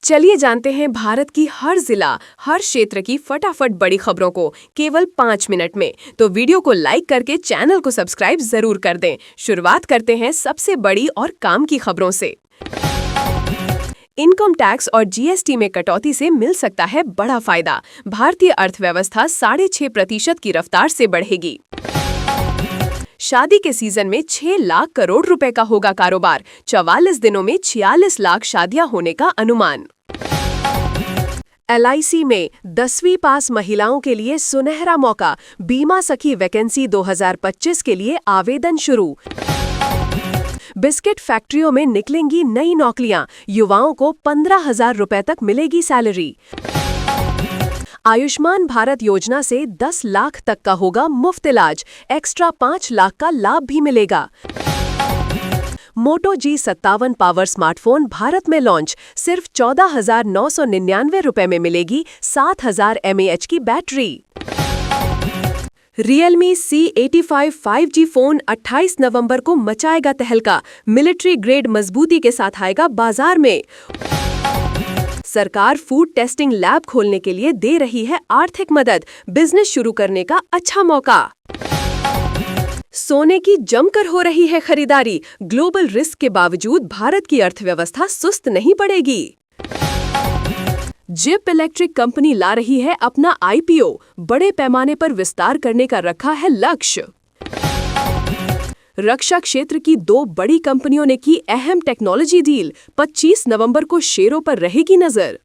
चलिए जानते हैं भारत की हर जिला, हर क्षेत्र की फटाफट बड़ी खबरों को केवल 5 मिनट में। तो वीडियो को लाइक करके चैनल को सब्सक्राइब जरूर कर दें। शुरुआत करते हैं सबसे बड़ी और काम की खबरों से। इनकम टैक्स और जीएसटी में कटौती से मिल सकता है बड़ा फायदा। भारतीय अर्थव्यवस्था 6.5% की रफ्तार से बढ़ेगी। शादी के सीजन में 6 लाख करोड़ रुपए का होगा कारोबार। 44 दिनों में 46 लाख शादियां होने का अनुमान। LIC में 10वीं पास महिलाओं के लिए सुनहरा मौका। बीमा सखी वैकेंसी 2025 के लिए आवेदन शुरू। बिस्किट फैक्ट्रियों में निकलेंगी नई नौकरियां। युवाओं को 15,000 रुपए तक मिलेगी सैलरी। आयुष्मान भारत योजना से 10 लाख तक का होगा मुफ्त इलाज। एक्स्ट्रा 5 लाख का लाभ भी मिलेगा। मोटो G57 पावर स्मार्टफोन भारत में लॉन्च। सिर्फ 14,999 रुपए में मिलेगी 7,000 mAh की battery. Realme C85 5G phone 28 नवंबर को मचाएगा तहलका। मिलिट्री ग्रेड मजबूती के साथ आएगा बाजार में। सरकार फूड टेस्टिंग लैब खोलने के लिए दे रही है आर्थिक मदद। बिजनेस शुरू करने का अच्छा मौका। सोने की जमकर हो रही है खरीदारी। ग्लोबल रिस्क के बावजूद भारत की अर्थव्यवस्था सुस्त नहीं पड़ेगी। जिप इलेक्ट्रिक कंपनी ला रही है अपना IPO। बड़े पैमाने पर विस्तार करने का रखा है लक्ष्य। रक्षा क्षेत्र की 2 बड़ी कंपनियों ने की अहम टेक्नोलॉजी डील। 25 नवंबर को शेयरों पर रहेगी नजर।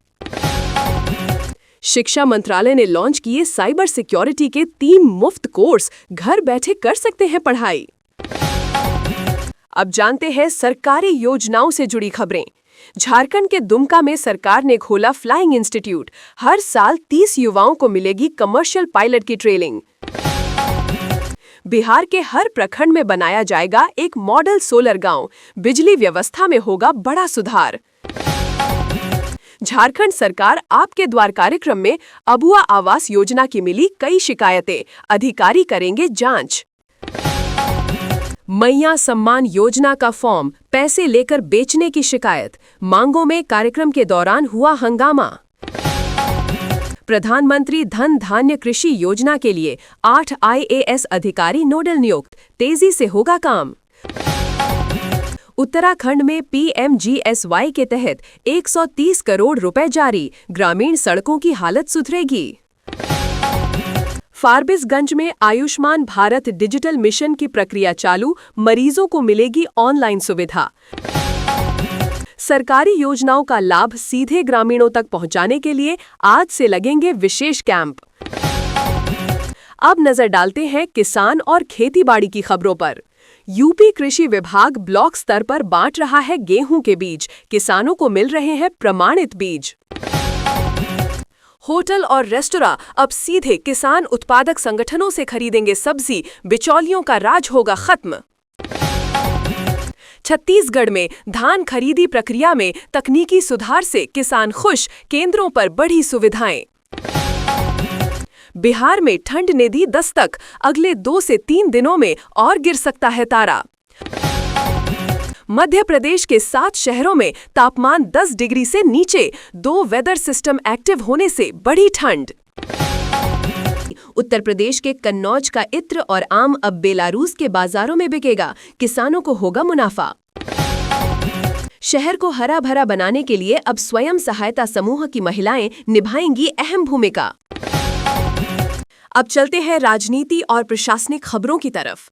शिक्षा मंत्रालय ने लॉन्च किए साइबर सिक्योरिटी के 3 मुफ्त कोर्स। घर बैठे कर सकते हैं पढ़ाई। अब जानते हैं सरकारी योजनाओं से जुड़ी खबरें। झारखंड के दुमका में सरकार ने खोला फ्लाइंग इंस्टीट्यूट। हर साल 30 युवाओं को मिलेगी कमर्शियल पायलट की ट्रेनिंग। बिहार के हर प्रखंड में बनाया जाएगा एक मॉडल सोलर गांव। बिजली व्यवस्था में होगा बड़ा सुधार। झारखंड सरकार आपके द्वार कार्यक्रम में अबुआ आवास योजना की मिली कई शिकायतें। अधिकारी करेंगे जांच। मैया सम्मान योजना का फॉर्म पैसे लेकर बेचने की शिकायत। मांगों में कार्यक्रम के दौरान हुआ हंगामा। प्रधानमंत्री धन धान्य कृषि योजना के लिए 8 IAS अधिकारी नोडल नियुक्त। तेजी से होगा काम। उत्तराखंड में PMGSY के तहत 130 करोड़ रुपए जारी। ग्रामीण सड़कों की हालत सुधरेगी। फारबिसगंज में आयुष्मान भारत डिजिटल मिशन की प्रक्रिया चालू। मरीजों को मिलेगी ऑनलाइन सुविधा। सरकारी योजनाओं का लाभ सीधे ग्रामीणों तक पहुंचाने के लिए आज से लगेंगे विशेष कैंप। अब नजर डालते हैं किसान और खेतीबाड़ी की खबरों पर। यूपी कृषि विभाग ब्लॉक स्तर पर बांट रहा है गेहूं के बीज। किसानों को मिल रहे हैं प्रमाणित बीज। होटल और रेस्तोरां अब सीधे किसान उत्पादक संगठनों से खरीदेंगे सब्जी। बिचौलियों का राज होगा खत्म। छत्तीसगढ़ में धान खरीदी प्रक्रिया में तकनीकी सुधार से किसान खुश। केंद्रों पर बढ़ी सुविधाएं। बिहार में ठंड ने दी दस्तक। अगले 2 से 3 दिनों में और गिर सकता है तारा। मध्य प्रदेश के 7 शहरों में तापमान 10 डिग्री से नीचे। 2 वेदर सिस्टम एक्टिव होने से बढ़ी ठंड। उत्तर प्रदेश के कन्नौज का इत्र और आम अब बेलारूस के बाजारों में बिकेगा। किसानों को होगा मुनाफा। शहर को हरा भरा बनाने के लिए अब स्वयं सहायता समूह की महिलाएं निभाएंगी अहम भूमिका। अब चलते हैं राजनीति और प्रशासनिक खबरों की तरफ।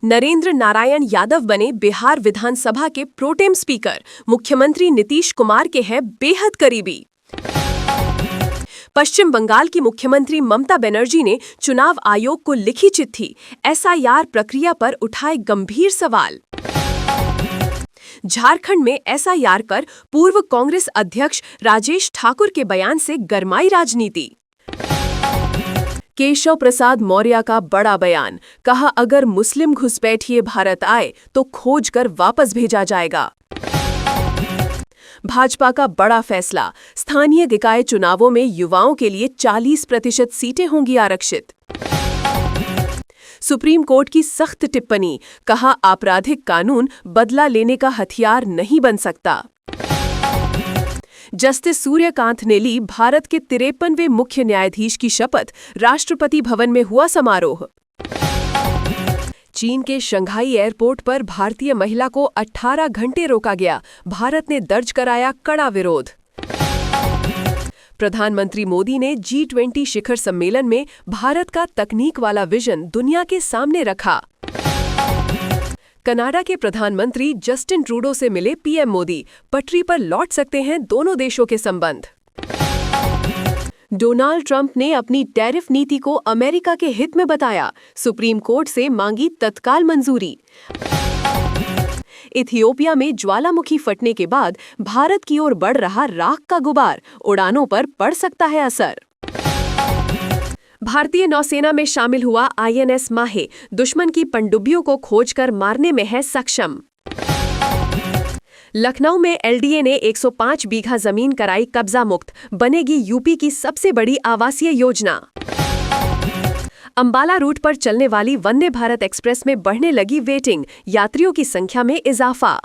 नरेंद्र नारायण यादव बने बिहार विधानसभा के प्रोटेम स्पीकर। मुख्यमंत्री नीतीश कुमार के हैं बेहद करीबी। पश्चिम बंगाल की मुख्यमंत्री ममता बनर्जी ने चुनाव आयोग को लिखी चिट्ठी। SIR प्रक्रिया पर उठाए गंभीर सवाल। झारखंड में SIR पर पूर्व कांग्रेस अध्यक्ष राजेश ठाकुर के बयान से गरमाई राजनीति। केशव प्रसाद मौर्य का बड़ा बयान। कहा अगर मुस्लिम घुसपैठिए भारत आए तो खोज कर वापस भेजा जाएगा। भाजपा का बड़ा फैसला। स्थानीय निकाय चुनावों में युवाओं के लिए 40% सीटें होंगी आरक्षित। सुप्रीम कोर्ट की सख्त टिप्पणी। कहा आपराधिक कानून बदला लेने का हथियार नहीं बन सकता। जस्टिस सूर्यकांत ने ली भारत के 53वें मुख्य न्यायाधीश की शपथ, राष्ट्रपति भवन में हुआ समारोह। चीन के शंघाई एयरपोर्ट पर भारतीय महिला को 18 घंटे रोका गया, भारत ने दर्ज कराया कड़ा विरोध। प्रधानमंत्री मोदी ने G20 शिखर सम्मेलन में भारत का तकनीक वाला विजन दुनिया के सामने रखा। कनाडा के प्रधानमंत्री जस्टिन ट्रूडो से मिले पीएम मोदी, पटरी पर लौट सकते हैं दोनों देशों के संबंध। डोनाल्ड ट्रंप ने अपनी टैरिफ नीति को अमेरिका के हित में बताया, सुप्रीम कोर्ट से मांगी तत्काल मंजूरी। इथियोपिया में ज्वालामुखी फटने के बाद भारत की ओर बढ़ रहा राख का गुबार, उड़ानों पर पड़ सकता है असर। भारतीय नौसेना में शामिल हुआ INS माहे, दुश्मन की पनडुब्बियों को खोजकर मारने में है सक्षम। लखनऊ में LDA ने 105 बीघा जमीन कराई कब्जा मुक्त, बनेगी यूपी की सबसे बड़ी आवासीय योजना। अंबाला रूट पर चलने वाली वंदे भारत एक्सप्रेस में बढ़ने लगी वेटिंग, यात्रियों की संख्या में इजाफा।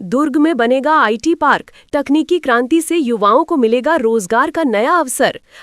दुर्ग में बनेगा IT पार्क, तकनीकी क्रांति से युवाओं को मिलेगा रोजगार का नया अवसर।